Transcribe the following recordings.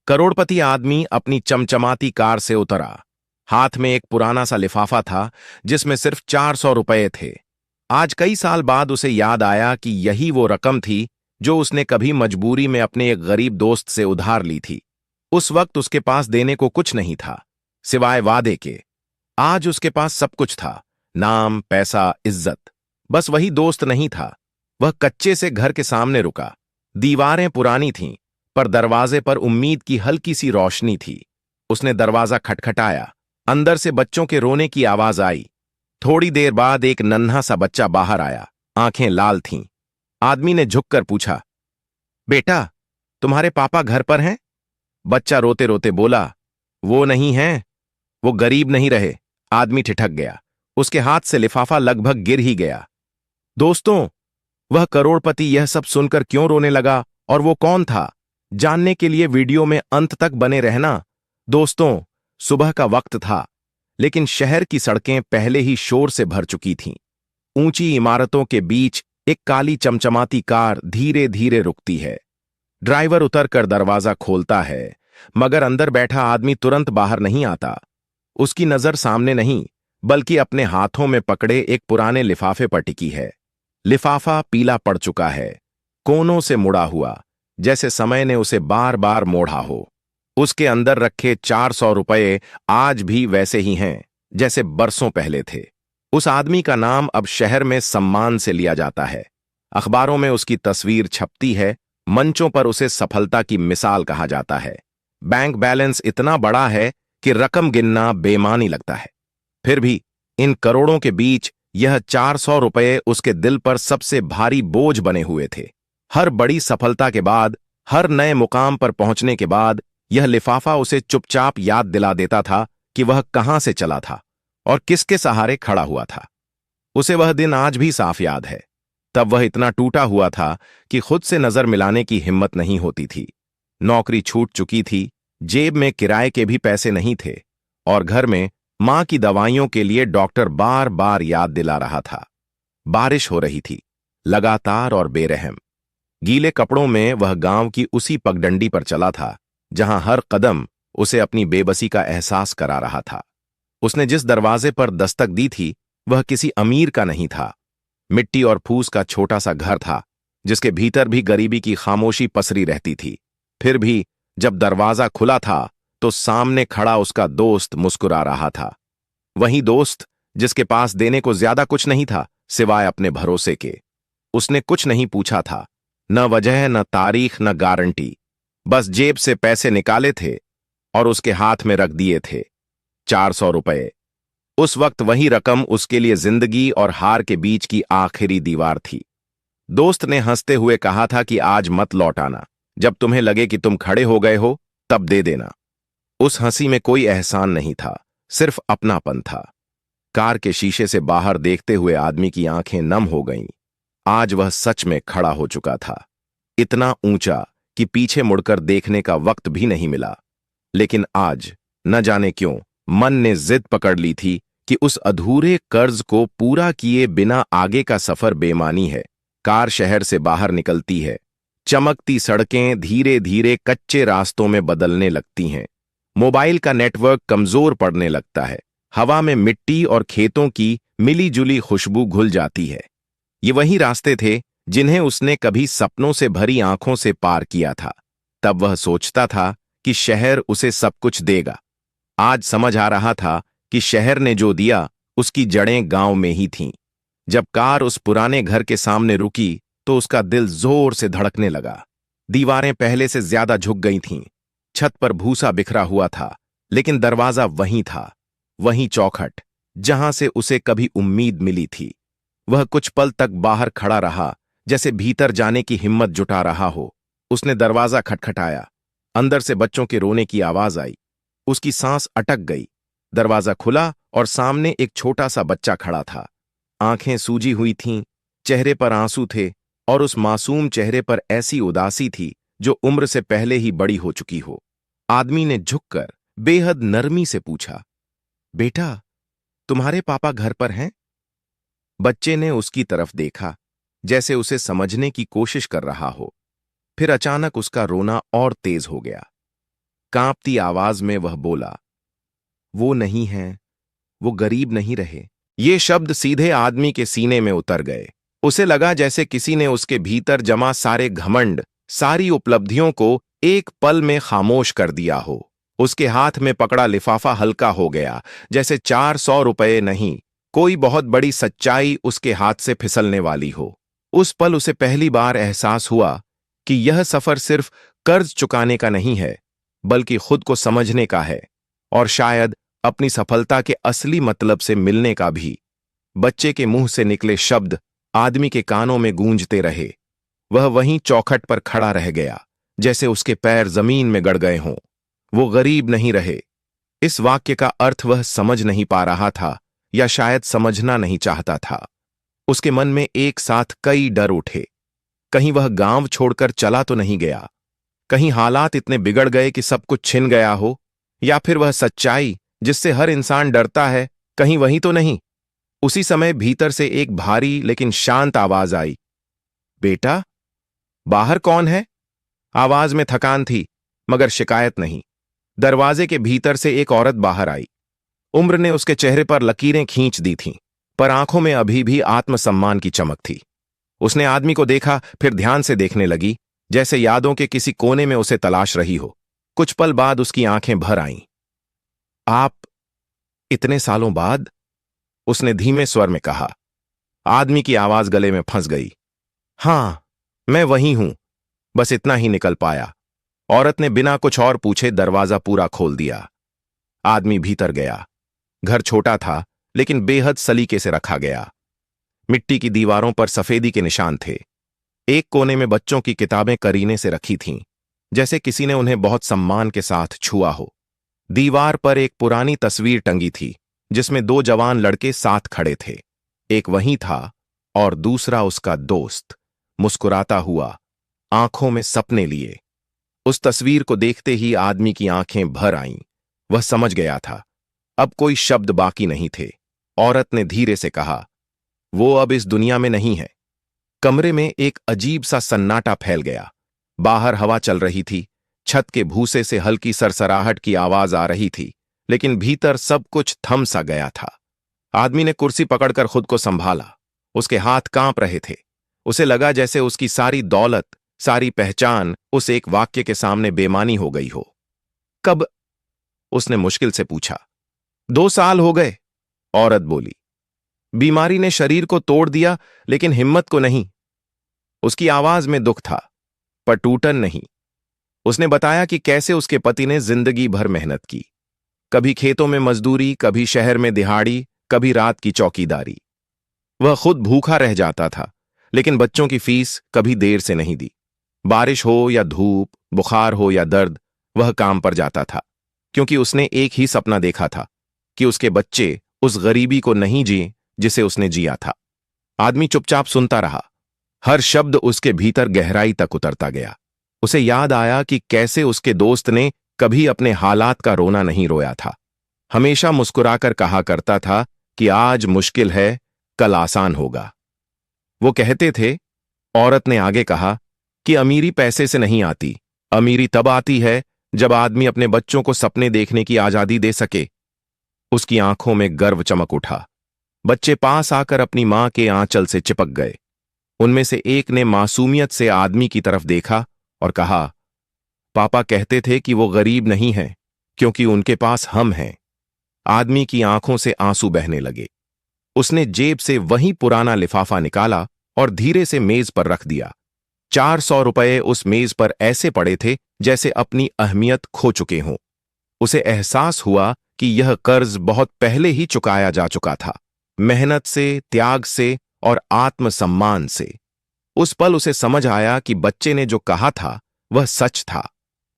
करोड़पति आदमी अपनी चमचमाती कार से उतरा। हाथ में एक पुराना सा लिफाफा था जिसमें सिर्फ 400 रुपये थे। आज कई साल बाद उसे याद आया कि यही वो रकम थी जो उसने कभी मजबूरी में अपने एक गरीब दोस्त से उधार ली थी। उस वक्त उसके पास देने को कुछ नहीं था सिवाय वादे के। आज उसके पास सब कुछ था, नाम, पैसा, इज्जत। बस वही दोस्त नहीं था। वह कच्चे से घर के सामने रुका। दीवारें पुरानी थीं, पर दरवाजे पर उम्मीद की हल्की सी रोशनी थी। उसने दरवाजा खटखटाया। अंदर से बच्चों के रोने की आवाज आई। थोड़ी देर बाद एक नन्हा सा बच्चा बाहर आया, आंखें लाल थीं। आदमी ने झुककर पूछा, बेटा, तुम्हारे पापा घर पर हैं? बच्चा रोते रोते बोला, वो नहीं हैं। वो गरीब नहीं रहे। आदमी ठिठक गया। उसके हाथ से लिफाफा लगभग गिर ही गया। दोस्तों, वह करोड़पति यह सब सुनकर क्यों रोने लगा और वो कौन था, जानने के लिए वीडियो में अंत तक बने रहना। दोस्तों, सुबह का वक्त था, लेकिन शहर की सड़कें पहले ही शोर से भर चुकी थीं। ऊंची इमारतों के बीच एक काली चमचमाती कार धीरे धीरे रुकती है। ड्राइवर उतरकर दरवाजा खोलता है, मगर अंदर बैठा आदमी तुरंत बाहर नहीं आता। उसकी नजर सामने नहीं, बल्कि अपने हाथों में पकड़े एक पुराने लिफाफे पर टिकी है। लिफाफा पीला पड़ चुका है, कोनों से मुड़ा हुआ, जैसे समय ने उसे बार बार मोड़ा हो। उसके अंदर रखे 400 रुपये आज भी वैसे ही हैं जैसे बरसों पहले थे। उस आदमी का नाम अब शहर में सम्मान से लिया जाता है। अखबारों में उसकी तस्वीर छपती है, मंचों पर उसे सफलता की मिसाल कहा जाता है। बैंक बैलेंस इतना बड़ा है कि रकम गिनना बेमानी लगता है। फिर भी इन करोड़ों के बीच यह 400 रुपये उसके दिल पर सबसे भारी बोझ बने हुए थे। हर बड़ी सफलता के बाद, हर नए मुकाम पर पहुंचने के बाद यह लिफाफा उसे चुपचाप याद दिला देता था कि वह कहां से चला था और किसके सहारे खड़ा हुआ था। उसे वह दिन आज भी साफ याद है। तब वह इतना टूटा हुआ था कि खुद से नजर मिलाने की हिम्मत नहीं होती थी। नौकरी छूट चुकी थी, जेब में किराए के भी पैसे नहीं थे, और घर में मां की दवाइयों के लिए डॉक्टर बार बार याद दिला रहा था। बारिश हो रही थी, लगातार और बेरहम। गीले कपड़ों में वह गांव की उसी पगडंडी पर चला था जहां हर कदम उसे अपनी बेबसी का एहसास करा रहा था। उसने जिस दरवाजे पर दस्तक दी थी वह किसी अमीर का नहीं था। मिट्टी और फूस का छोटा सा घर था जिसके भीतर भी गरीबी की खामोशी पसरी रहती थी। फिर भी जब दरवाजा खुला था तो सामने खड़ा उसका दोस्त मुस्कुरा रहा था। वही दोस्त जिसके पास देने को ज्यादा कुछ नहीं था सिवाय अपने भरोसे के। उसने कुछ नहीं पूछा था, न वजह, न तारीख, न गारंटी। बस जेब से पैसे निकाले थे और उसके हाथ में रख दिए थे 400 रुपये। उस वक्त वही रकम उसके लिए जिंदगी और हार के बीच की आखिरी दीवार थी। दोस्त ने हंसते हुए कहा था कि आज मत लौटाना, जब तुम्हें लगे कि तुम खड़े हो गए हो तब दे देना। उस हंसी में कोई एहसान नहीं था, सिर्फ अपनापन था। कार के शीशे से बाहर देखते हुए आदमी की आंखें नम हो गईं। आज वह सच में खड़ा हो चुका था, इतना ऊंचा कि पीछे मुड़कर देखने का वक्त भी नहीं मिला। लेकिन आज न जाने क्यों मन ने जिद पकड़ ली थी कि उस अधूरे कर्ज को पूरा किए बिना आगे का सफर बेमानी है। कार शहर से बाहर निकलती है। चमकती सड़कें धीरे धीरे कच्चे रास्तों में बदलने लगती हैं। मोबाइल का नेटवर्क कमजोर पड़ने लगता है। हवा में मिट्टी और खेतों की मिली जुली खुशबू घुल जाती है। ये वही रास्ते थे जिन्हें उसने कभी सपनों से भरी आंखों से पार किया था। तब वह सोचता था कि शहर उसे सब कुछ देगा। आज समझ आ रहा था कि शहर ने जो दिया उसकी जड़ें गांव में ही थीं। जब कार उस पुराने घर के सामने रुकी तो उसका दिल जोर से धड़कने लगा। दीवारें पहले से ज्यादा झुक गई थीं। छत पर भूसा बिखरा हुआ था, लेकिन दरवाजा वहीं था, वहीं चौखट जहां से उसे कभी उम्मीद मिली थी। वह कुछ पल तक बाहर खड़ा रहा, जैसे भीतर जाने की हिम्मत जुटा रहा हो। उसने दरवाजा खटखटाया। अंदर से बच्चों के रोने की आवाज आई। उसकी सांस अटक गई। दरवाजा खुला और सामने एक छोटा सा बच्चा खड़ा था। आंखें सूजी हुई थीं, चेहरे पर आंसू थे, और उस मासूम चेहरे पर ऐसी उदासी थी जो उम्र से पहले ही बड़ी हो चुकी हो। आदमी ने झुककर बेहद नरमी से पूछा, बेटा, तुम्हारे पापा घर पर हैं? बच्चे ने उसकी तरफ देखा, जैसे उसे समझने की कोशिश कर रहा हो। फिर अचानक उसका रोना और तेज हो गया। कांपती आवाज में वह बोला, वो नहीं है, वो गरीब नहीं रहे। ये शब्द सीधे आदमी के सीने में उतर गए। उसे लगा जैसे किसी ने उसके भीतर जमा सारे घमंड, सारी उपलब्धियों को एक पल में खामोश कर दिया हो। उसके हाथ में पकड़ा लिफाफा हल्का हो गया, जैसे 400 रुपये नहीं, कोई बहुत बड़ी सच्चाई उसके हाथ से फिसलने वाली हो। उस पल उसे पहली बार एहसास हुआ कि यह सफर सिर्फ कर्ज चुकाने का नहीं है, बल्कि खुद को समझने का है, और शायद अपनी सफलता के असली मतलब से मिलने का भी। बच्चे के मुंह से निकले शब्द आदमी के कानों में गूंजते रहे। वह वहीं चौखट पर खड़ा रह गया, जैसे उसके पैर जमीन में गड़ गए हों। वो गरीब नहीं रहे। इस वाक्य का अर्थ वह समझ नहीं पा रहा था, या शायद समझना नहीं चाहता था। उसके मन में एक साथ कई डर उठे। कहीं वह गांव छोड़कर चला तो नहीं गया, कहीं हालात इतने बिगड़ गए कि सब कुछ छिन गया हो, या फिर वह सच्चाई जिससे हर इंसान डरता है, कहीं वही तो नहीं। उसी समय भीतर से एक भारी लेकिन शांत आवाज आई, बेटा, बाहर कौन है? आवाज में थकान थी, मगर शिकायत नहीं। दरवाजे के भीतर से एक औरत बाहर आई। उम्र ने उसके चेहरे पर लकीरें खींच दी थीं, पर आंखों में अभी भी आत्मसम्मान की चमक थी। उसने आदमी को देखा, फिर ध्यान से देखने लगी, जैसे यादों के किसी कोने में उसे तलाश रही हो। कुछ पल बाद उसकी आंखें भर आईं। आप, इतने सालों बाद? उसने धीमे स्वर में कहा। आदमी की आवाज गले में फंस गई। हां, मैं वही हूं, बस इतना ही निकल पाया। औरत ने बिना कुछ और पूछे दरवाजा पूरा खोल दिया। आदमी भीतर गया। घर छोटा था, लेकिन बेहद सलीके से रखा गया। मिट्टी की दीवारों पर सफेदी के निशान थे। एक कोने में बच्चों की किताबें करीने से रखी थीं, जैसे किसी ने उन्हें बहुत सम्मान के साथ छुआ हो। दीवार पर एक पुरानी तस्वीर टंगी थी, जिसमें दो जवान लड़के साथ खड़े थे। एक वहीं था, और दूसरा उसका दोस्त, मुस्कुराता हुआ, आंखों में सपने लिए। उस तस्वीर को देखते ही आदमी की आंखें भर आईं। वह समझ गया था, अब कोई शब्द बाकी नहीं थे। औरत ने धीरे से कहा, वो अब इस दुनिया में नहीं है। कमरे में एक अजीब सा सन्नाटा फैल गया। बाहर हवा चल रही थी, छत के भूसे से हल्की सरसराहट की आवाज आ रही थी, लेकिन भीतर सब कुछ थम सा गया था। आदमी ने कुर्सी पकड़कर खुद को संभाला। उसके हाथ कांप रहे थे। उसे लगा जैसे उसकी सारी दौलत, सारी पहचान उस एक वाक्य के सामने बेमानी हो गई हो। कब? उसने मुश्किल से पूछा। 2 साल हो गए, औरत बोली। बीमारी ने शरीर को तोड़ दिया, लेकिन हिम्मत को नहीं। उसकी आवाज में दुख था, पर टूटन नहीं। उसने बताया कि कैसे उसके पति ने जिंदगी भर मेहनत की, कभी खेतों में मजदूरी, कभी शहर में दिहाड़ी, कभी रात की चौकीदारी। वह खुद भूखा रह जाता था, लेकिन बच्चों की फीस कभी देर से नहीं दी। बारिश हो या धूप, बुखार हो या दर्द, वह काम पर जाता था, क्योंकि उसने एक ही सपना देखा था कि उसके बच्चे उस गरीबी को नहीं जिए जिसे उसने जिया था। आदमी चुपचाप सुनता रहा। हर शब्द उसके भीतर गहराई तक उतरता गया। उसे याद आया कि कैसे उसके दोस्त ने कभी अपने हालात का रोना नहीं रोया था। हमेशा मुस्कुराकर कहा करता था कि आज मुश्किल है, कल आसान होगा। वो कहते थे, औरत ने आगे कहा, कि अमीरी पैसे से नहीं आती, अमीरी तब आती है जब आदमी अपने बच्चों को सपने देखने की आजादी दे सके। उसकी आंखों में गर्व चमक उठा। बच्चे पास आकर अपनी मां के आंचल से चिपक गए। उनमें से एक ने मासूमियत से आदमी की तरफ देखा और कहा, पापा कहते थे कि वो गरीब नहीं है, क्योंकि उनके पास हम हैं। आदमी की आंखों से आंसू बहने लगे। उसने जेब से वही पुराना लिफाफा निकाला और धीरे से मेज पर रख दिया। 400 रुपये उस मेज पर ऐसे पड़े थे जैसे अपनी अहमियत खो चुके हों। उसे एहसास हुआ कि यह कर्ज बहुत पहले ही चुकाया जा चुका था, मेहनत से, त्याग से और आत्मसम्मान से। उस पल उसे समझ आया कि बच्चे ने जो कहा था वह सच था।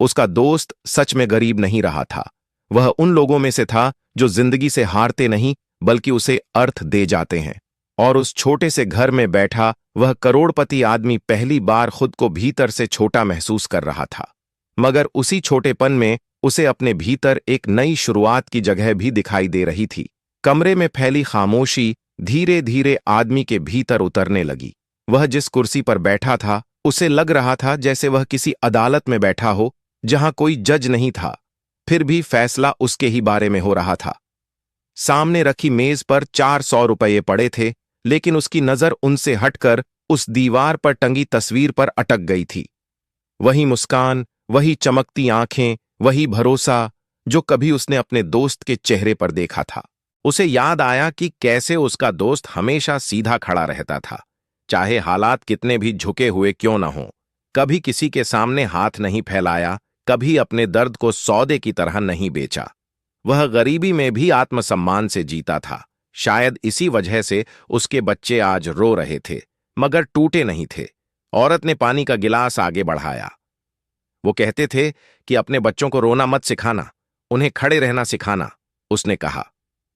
उसका दोस्त सच में गरीब नहीं रहा था। वह उन लोगों में से था जो जिंदगी से हारते नहीं, बल्कि उसे अर्थ दे जाते हैं। और उस छोटे से घर में बैठा वह करोड़पति आदमी पहली बार खुद को भीतर से छोटा महसूस कर रहा था। मगर उसी छोटेपन में उसे अपने भीतर एक नई शुरुआत की जगह भी दिखाई दे रही थी। कमरे में फैली खामोशी धीरे धीरे आदमी के भीतर उतरने लगी। वह जिस कुर्सी पर बैठा था, उसे लग रहा था जैसे वह किसी अदालत में बैठा हो, जहां कोई जज नहीं था, फिर भी फैसला उसके ही बारे में हो रहा था। सामने रखी मेज पर 400 रुपये पड़े थे, लेकिन उसकी नजर उनसे हटकर उस दीवार पर टंगी तस्वीर पर अटक गई थी। वही मुस्कान, वही चमकती आंखें, वही भरोसा जो कभी उसने अपने दोस्त के चेहरे पर देखा था। उसे याद आया कि कैसे उसका दोस्त हमेशा सीधा खड़ा रहता था, चाहे हालात कितने भी झुके हुए क्यों न हों। कभी किसी के सामने हाथ नहीं फैलाया, कभी अपने दर्द को सौदे की तरह नहीं बेचा। वह गरीबी में भी आत्मसम्मान से जीता था। शायद इसी वजह से उसके बच्चे आज रो रहे थे, मगर टूटे नहीं थे। औरत ने पानी का गिलास आगे बढ़ाया। वो कहते थे कि अपने बच्चों को रोना मत सिखाना, उन्हें खड़े रहना सिखाना, उसने कहा।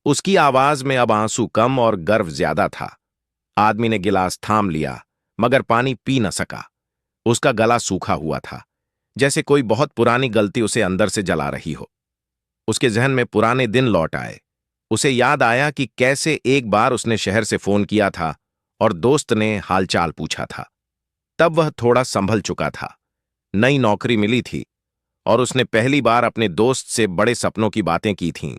उसकी आवाज में अब आंसू कम और गर्व ज्यादा था। आदमी ने गिलास थाम लिया, मगर पानी पी न सका। उसका गला सूखा हुआ था, जैसे कोई बहुत पुरानी गलती उसे अंदर से जला रही हो। उसके जहन में पुराने दिन लौट आए। उसे याद आया कि कैसे एक बार उसने शहर से फोन किया था और दोस्त ने हालचाल पूछा था। तब वह थोड़ा संभल चुका था, नई नौकरी मिली थी और उसने पहली बार अपने दोस्त से बड़े सपनों की बातें की थीं।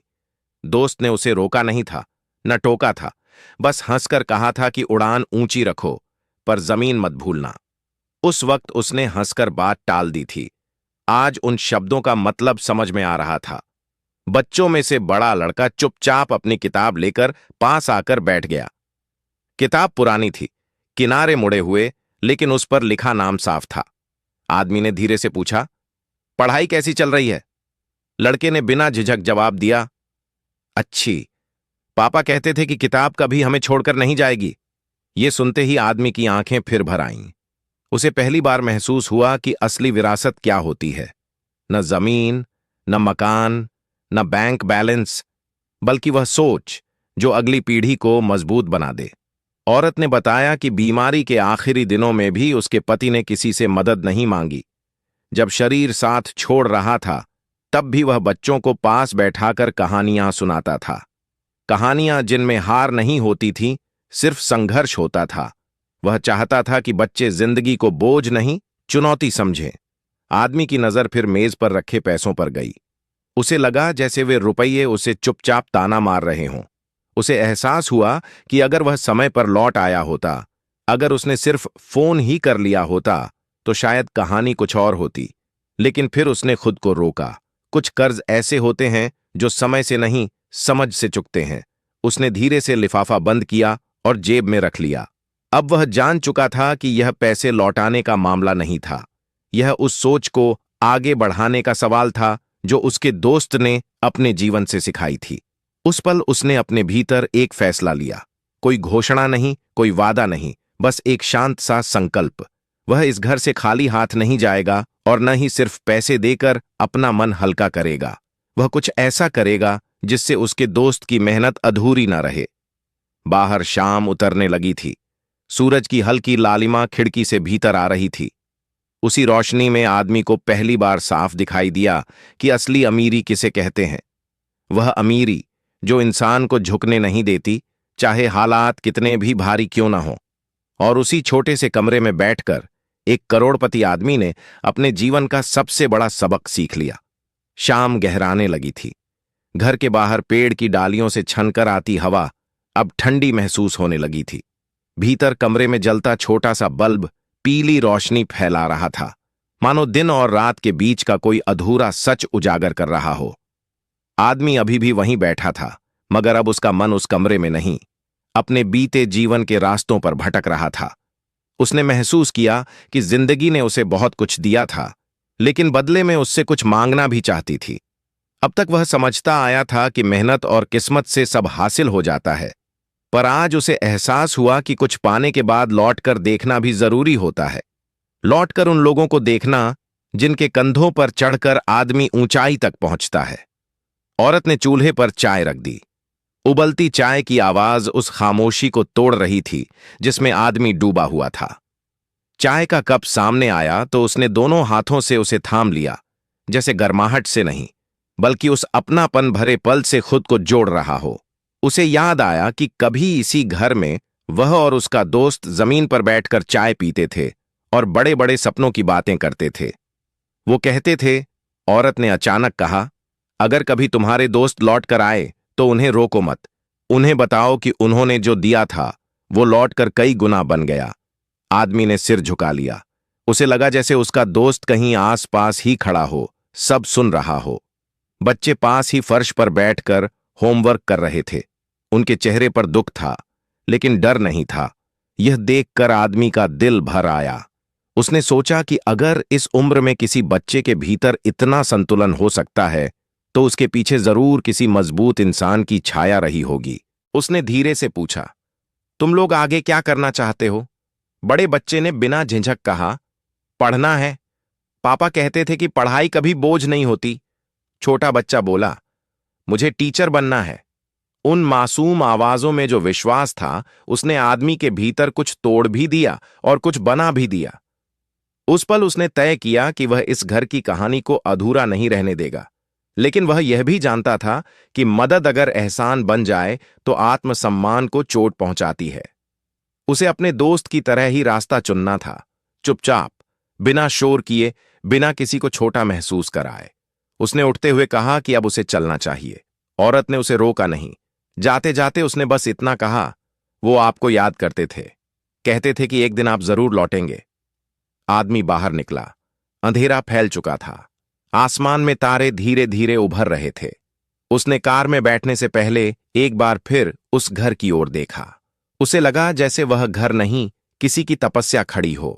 दोस्त ने उसे रोका नहीं था, न टोका था, बस हंसकर कहा था कि उड़ान ऊंची रखो, पर जमीन मत भूलना। उस वक्त उसने हंसकर बात टाल दी थी। आज उन शब्दों का मतलब समझ में आ रहा था। बच्चों में से बड़ा लड़का चुपचाप अपनी किताब लेकर पास आकर बैठ गया। किताब पुरानी थी, किनारे मुड़े हुए, लेकिन उस पर लिखा नाम साफ था। आदमी ने धीरे से पूछा, पढ़ाई कैसी चल रही है? लड़के ने बिना झिझक जवाब दिया, अच्छी। पापा कहते थे कि किताब कभी हमें छोड़कर नहीं जाएगी। ये सुनते ही आदमी की आंखें फिर भर आईं। उसे पहली बार महसूस हुआ कि असली विरासत क्या होती है। न जमीन, न मकान, न बैंक बैलेंस, बल्कि वह सोच जो अगली पीढ़ी को मजबूत बना दे। औरत ने बताया कि बीमारी के आखिरी दिनों में भी उसके पति ने किसी से मदद नहीं मांगी। जब शरीर साथ छोड़ रहा था, तब भी वह बच्चों को पास बैठाकर कहानियां सुनाता था। कहानियां जिनमें हार नहीं होती थी, सिर्फ संघर्ष होता था। वह चाहता था कि बच्चे जिंदगी को बोझ नहीं, चुनौती समझें। आदमी की नजर फिर मेज पर रखे पैसों पर गई। उसे लगा जैसे वे रुपये उसे चुपचाप ताना मार रहे हों। उसे एहसास हुआ कि अगर वह समय पर लौट आया होता, अगर उसने सिर्फ फोन ही कर लिया होता, तो शायद कहानी कुछ और होती। लेकिन फिर उसने खुद को रोका। कुछ कर्ज ऐसे होते हैं जो समय से नहीं, समझ से चुकते हैं। उसने धीरे से लिफाफा बंद किया और जेब में रख लिया। अब वह जान चुका था कि यह पैसे लौटाने का मामला नहीं था। यह उस सोच को आगे बढ़ाने का सवाल था जो उसके दोस्त ने अपने जीवन से सिखाई थी। उस पल उसने अपने भीतर एक फैसला लिया। कोई घोषणा नहीं, कोई वादा नहीं, बस एक शांत सा संकल्प। वह इस घर से खाली हाथ नहीं जाएगा और न ही सिर्फ पैसे देकर अपना मन हल्का करेगा। वह कुछ ऐसा करेगा जिससे उसके दोस्त की मेहनत अधूरी ना रहे। बाहर शाम उतरने लगी थी। सूरज की हल्की लालिमा खिड़की से भीतर आ रही थी। उसी रोशनी में आदमी को पहली बार साफ दिखाई दिया कि असली अमीरी किसे कहते हैं। वह अमीरी जो इंसान को झुकने नहीं देती, चाहे हालात कितने भी भारी क्यों ना हो। और उसी छोटे से कमरे में बैठकर एक करोड़पति आदमी ने अपने जीवन का सबसे बड़ा सबक सीख लिया। शाम गहराने लगी थी। घर के बाहर पेड़ की डालियों से छनकर आती हवा अब ठंडी महसूस होने लगी थी। भीतर कमरे में जलता छोटा सा बल्ब पीली रोशनी फैला रहा था, मानो दिन और रात के बीच का कोई अधूरा सच उजागर कर रहा हो। आदमी अभी भी वहीं बैठा था, मगर अब उसका मन उस कमरे में नहीं, अपने बीते जीवन के रास्तों पर भटक रहा था। उसने महसूस किया कि जिंदगी ने उसे बहुत कुछ दिया था, लेकिन बदले में उससे कुछ मांगना भी चाहती थी। अब तक वह समझता आया था कि मेहनत और किस्मत से सब हासिल हो जाता है, पर आज उसे एहसास हुआ कि कुछ पाने के बाद लौटकर देखना भी जरूरी होता है। लौटकर उन लोगों को देखना जिनके कंधों पर चढ़कर आदमी ऊंचाई तक पहुंचता है। औरत ने चूल्हे पर चाय रख दी। उबलती चाय की आवाज उस खामोशी को तोड़ रही थी जिसमें आदमी डूबा हुआ था। चाय का कप सामने आया तो उसने दोनों हाथों से उसे थाम लिया, जैसे गर्माहट से नहीं, बल्कि उस अपनापन भरे पल से खुद को जोड़ रहा हो। उसे याद आया कि कभी इसी घर में वह और उसका दोस्त जमीन पर बैठकर चाय पीते थे और बड़े बड़े सपनों की बातें करते थे। वो कहते थे, औरत ने अचानक कहा, अगर कभी तुम्हारे दोस्त लौट कर आए तो उन्हें रोको मत। उन्हें बताओ कि उन्होंने जो दिया था वो लौट कर कई गुना बन गया। आदमी ने सिर झुका लिया। उसे लगा जैसे उसका दोस्त कहीं आस पास ही खड़ा हो, सब सुन रहा हो। बच्चे पास ही फर्श पर बैठकर होमवर्क कर रहे थे। उनके चेहरे पर दुख था, लेकिन डर नहीं था। यह देखकर आदमी का दिल भर आया। उसने सोचा कि अगर इस उम्र में किसी बच्चे के भीतर इतना संतुलन हो सकता है तो उसके पीछे जरूर किसी मजबूत इंसान की छाया रही होगी। उसने धीरे से पूछा, तुम लोग आगे क्या करना चाहते हो? बड़े बच्चे ने बिना झिझक कहा, पढ़ना है। पापा कहते थे कि पढ़ाई कभी बोझ नहीं होती। छोटा बच्चा बोला, मुझे टीचर बनना है। उन मासूम आवाजों में जो विश्वास था, उसने आदमी के भीतर कुछ तोड़ भी दिया और कुछ बना भी दिया। उस पल उसने तय किया कि वह इस घर की कहानी को अधूरा नहीं रहने देगा। लेकिन वह यह भी जानता था कि मदद अगर एहसान बन जाए तो आत्मसम्मान को चोट पहुंचाती है। उसे अपने दोस्त की तरह ही रास्ता चुनना था, चुपचाप, बिना शोर किए, बिना किसी को छोटा महसूस कराए। उसने उठते हुए कहा कि अब उसे चलना चाहिए। औरत ने उसे रोका नहीं। जाते जाते उसने बस इतना कहा, वो आपको याद करते थे, कहते थे कि एक दिन आप जरूर लौटेंगे। आदमी बाहर निकला। अंधेरा फैल चुका था। आसमान में तारे धीरे धीरे उभर रहे थे। उसने कार में बैठने से पहले एक बार फिर उस घर की ओर देखा। उसे लगा जैसे वह घर नहीं, किसी की तपस्या खड़ी हो।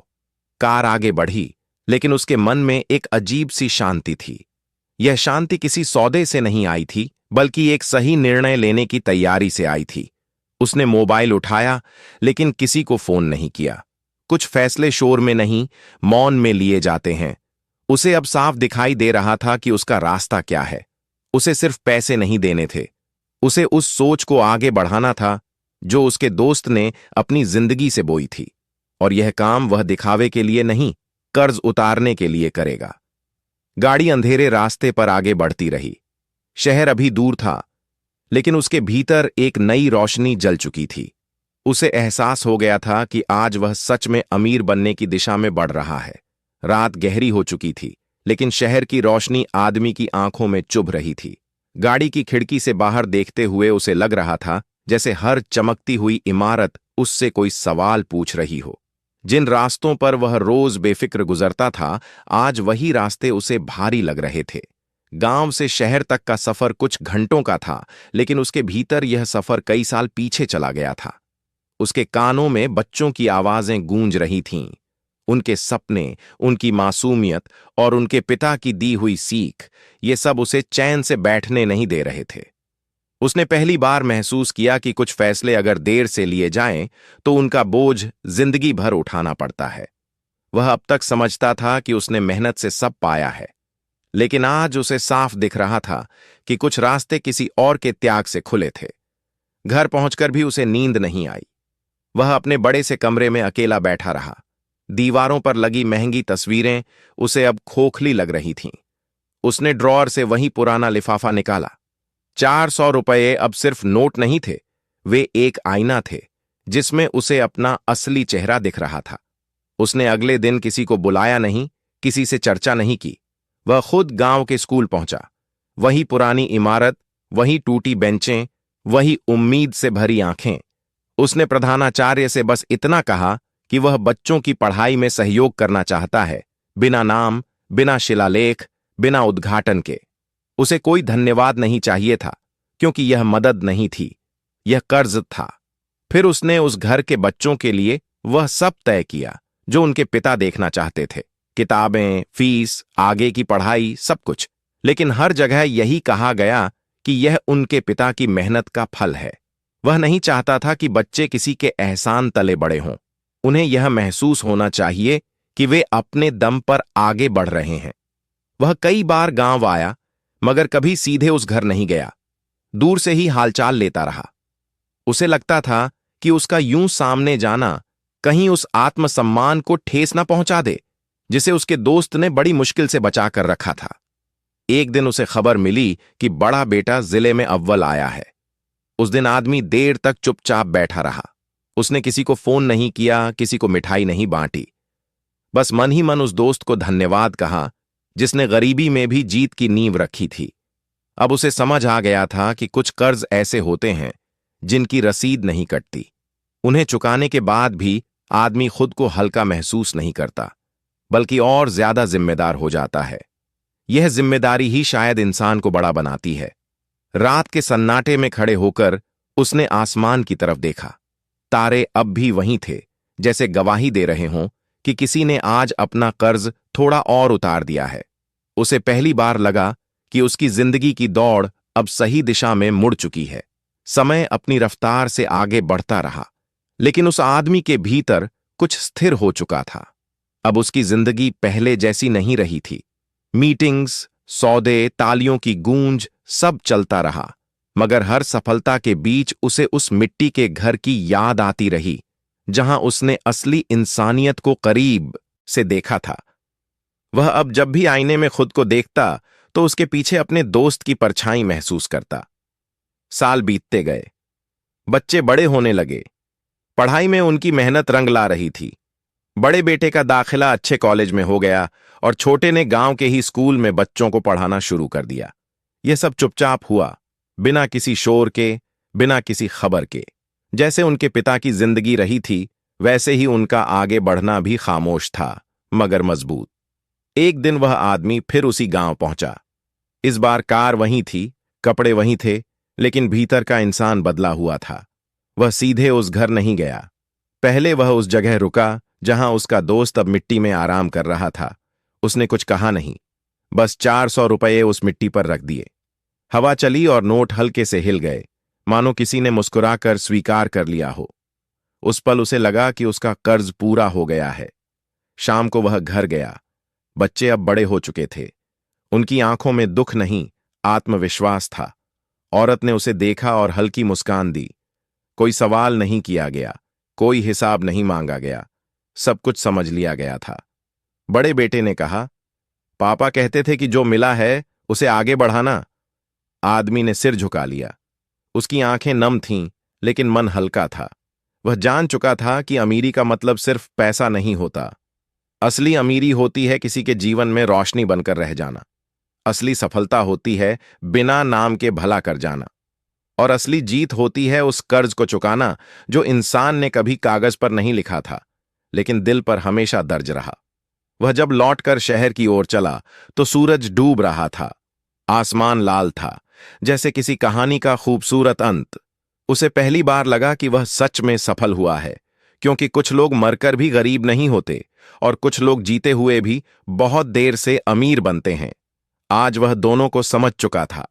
कार आगे बढ़ी, लेकिन उसके मन में एक अजीब सी शांति थी। यह शांति किसी सौदे से नहीं आई थी, बल्कि एक सही निर्णय लेने की तैयारी से आई थी। उसने मोबाइल उठाया, लेकिन किसी को फोन नहीं किया। कुछ फैसले शोर में नहीं, मौन में लिए जाते हैं। उसे अब साफ दिखाई दे रहा था कि उसका रास्ता क्या है। उसे सिर्फ पैसे नहीं देने थे, उसे उस सोच को आगे बढ़ाना था जो उसके दोस्त ने अपनी जिंदगी से बोई थी। और यह काम वह दिखावे के लिए नहीं, कर्ज उतारने के लिए करेगा। गाड़ी अंधेरे रास्ते पर आगे बढ़ती रही। शहर अभी दूर था, लेकिन उसके भीतर एक नई रोशनी जल चुकी थी। उसे एहसास हो गया था कि आज वह सच में अमीर बनने की दिशा में बढ़ रहा है। रात गहरी हो चुकी थी, लेकिन शहर की रोशनी आदमी की आंखों में चुभ रही थी। गाड़ी की खिड़की से बाहर देखते हुए उसे लग रहा था जैसे हर चमकती हुई इमारत उससे कोई सवाल पूछ रही हो। जिन रास्तों पर वह रोज बेफिक्र गुजरता था, आज वही रास्ते उसे भारी लग रहे थे। गांव से शहर तक का सफर कुछ घंटों का था, लेकिन उसके भीतर यह सफर कई साल पीछे चला गया था। उसके कानों में बच्चों की आवाजें गूंज रही थीं। उनके सपने, उनकी मासूमियत और उनके पिता की दी हुई सीख, ये सब उसे चैन से बैठने नहीं दे रहे थे। उसने पहली बार महसूस किया कि कुछ फैसले अगर देर से लिए जाएं तो उनका बोझ जिंदगी भर उठाना पड़ता है। वह अब तक समझता था कि उसने मेहनत से सब पाया है, लेकिन आज उसे साफ दिख रहा था कि कुछ रास्ते किसी और के त्याग से खुले थे। घर पहुंचकर भी उसे नींद नहीं आई। वह अपने बड़े से कमरे में अकेला बैठा रहा। दीवारों पर लगी महंगी तस्वीरें उसे अब खोखली लग रही थीं। उसने ड्रॉअर से वही पुराना लिफाफा निकाला। 400 रुपये अब सिर्फ नोट नहीं थे, वे एक आईना थे जिसमें उसे अपना असली चेहरा दिख रहा था। उसने अगले दिन किसी को बुलाया नहीं, किसी से चर्चा नहीं की। वह खुद गांव के स्कूल पहुंचा। वही पुरानी इमारत, वही टूटी बेंचें, वही उम्मीद से भरी आंखें। उसने प्रधानाचार्य से बस इतना कहा कि वह बच्चों की पढ़ाई में सहयोग करना चाहता है, बिना नाम, बिना शिलालेख, बिना उद्घाटन के। उसे कोई धन्यवाद नहीं चाहिए था, क्योंकि यह मदद नहीं थी, यह कर्ज था। फिर उसने उस घर के बच्चों के लिए वह सब तय किया जो उनके पिता देखना चाहते थे। किताबें, फीस, आगे की पढ़ाई, सब कुछ। लेकिन हर जगह यही कहा गया कि यह उनके पिता की मेहनत का फल है। वह नहीं चाहता था कि बच्चे किसी के एहसान तले बड़े हों। उन्हें यह महसूस होना चाहिए कि वे अपने दम पर आगे बढ़ रहे हैं। वह कई बार गांव आया, मगर कभी सीधे उस घर नहीं गया। दूर से ही हालचाल लेता रहा। उसे लगता था कि उसका यूं सामने जाना कहीं उस आत्मसम्मान को ठेस न पहुंचा दे जिसे उसके दोस्त ने बड़ी मुश्किल से बचा कर रखा था। एक दिन उसे खबर मिली कि बड़ा बेटा जिले में अव्वल आया है। उस दिन आदमी देर तक चुपचाप बैठा रहा। उसने किसी को फोन नहीं किया, किसी को मिठाई नहीं बांटी। बस मन ही मन उस दोस्त को धन्यवाद कहा जिसने गरीबी में भी जीत की नींव रखी थी। अब उसे समझ आ गया था कि कुछ कर्ज ऐसे होते हैं जिनकी रसीद नहीं कटती। उन्हें चुकाने के बाद भी आदमी खुद को हल्का महसूस नहीं करता, बल्कि और ज्यादा जिम्मेदार हो जाता है। यह जिम्मेदारी ही शायद इंसान को बड़ा बनाती है। रात के सन्नाटे में खड़े होकर उसने आसमान की तरफ देखा। तारे अब भी वहीं थे, जैसे गवाही दे रहे हों कि किसी ने आज अपना कर्ज थोड़ा और उतार दिया है। उसे पहली बार लगा कि उसकी जिंदगी की दौड़ अब सही दिशा में मुड़ चुकी है। समय अपनी रफ्तार से आगे बढ़ता रहा, लेकिन उस आदमी के भीतर कुछ स्थिर हो चुका था। अब उसकी जिंदगी पहले जैसी नहीं रही थी। मीटिंग्स, सौदे, तालियों की गूंज सब चलता रहा, मगर हर सफलता के बीच उसे उस मिट्टी के घर की याद आती रही जहां उसने असली इंसानियत को करीब से देखा था। वह अब जब भी आईने में खुद को देखता तो उसके पीछे अपने दोस्त की परछाई महसूस करता। साल बीतते गए, बच्चे बड़े होने लगे, पढ़ाई में उनकी मेहनत रंग ला रही थी। बड़े बेटे का दाखिला अच्छे कॉलेज में हो गया और छोटे ने गांव के ही स्कूल में बच्चों को पढ़ाना शुरू कर दिया। यह सब चुपचाप हुआ, बिना किसी शोर के, बिना किसी खबर के। जैसे उनके पिता की जिंदगी रही थी, वैसे ही उनका आगे बढ़ना भी खामोश था, मगर मजबूत। एक दिन वह आदमी फिर उसी गांव पहुंचा। इस बार कार वहीं थी, कपड़े वहीं थे, लेकिन भीतर का इंसान बदला हुआ था। वह सीधे उस घर नहीं गया। पहले वह उस जगह रुका जहां उसका दोस्त अब मिट्टी में आराम कर रहा था। उसने कुछ कहा नहीं, बस 400 रुपये उस मिट्टी पर रख दिए। हवा चली और नोट हल्के से हिल गए, मानो किसी ने मुस्कुराकर स्वीकार कर लिया हो। उस पल उसे लगा कि उसका कर्ज पूरा हो गया है। शाम को वह घर गया। बच्चे अब बड़े हो चुके थे। उनकी आंखों में दुख नहीं, आत्मविश्वास था। औरत ने उसे देखा और हल्की मुस्कान दी। कोई सवाल नहीं किया गया, कोई हिसाब नहीं मांगा गया, सब कुछ समझ लिया गया था। बड़े बेटे ने कहा, पापा कहते थे कि जो मिला है उसे आगे बढ़ाना। आदमी ने सिर झुका लिया। उसकी आंखें नम थीं, लेकिन मन हल्का था। वह जान चुका था कि अमीरी का मतलब सिर्फ पैसा नहीं होता। असली अमीरी होती है किसी के जीवन में रोशनी बनकर रह जाना। असली सफलता होती है बिना नाम के भला कर जाना। और असली जीत होती है उस कर्ज को चुकाना जो इंसान ने कभी कागज पर नहीं लिखा था, लेकिन दिल पर हमेशा दर्ज रहा। वह जब लौटकर शहर की ओर चला तो सूरज डूब रहा था। आसमान लाल था, जैसे किसी कहानी का खूबसूरत अंत। उसे पहली बार लगा कि वह सच में सफल हुआ है, क्योंकि कुछ लोग मरकर भी गरीब नहीं होते और कुछ लोग जीते हुए भी बहुत देर से अमीर बनते हैं। आज वह दोनों को समझ चुका था।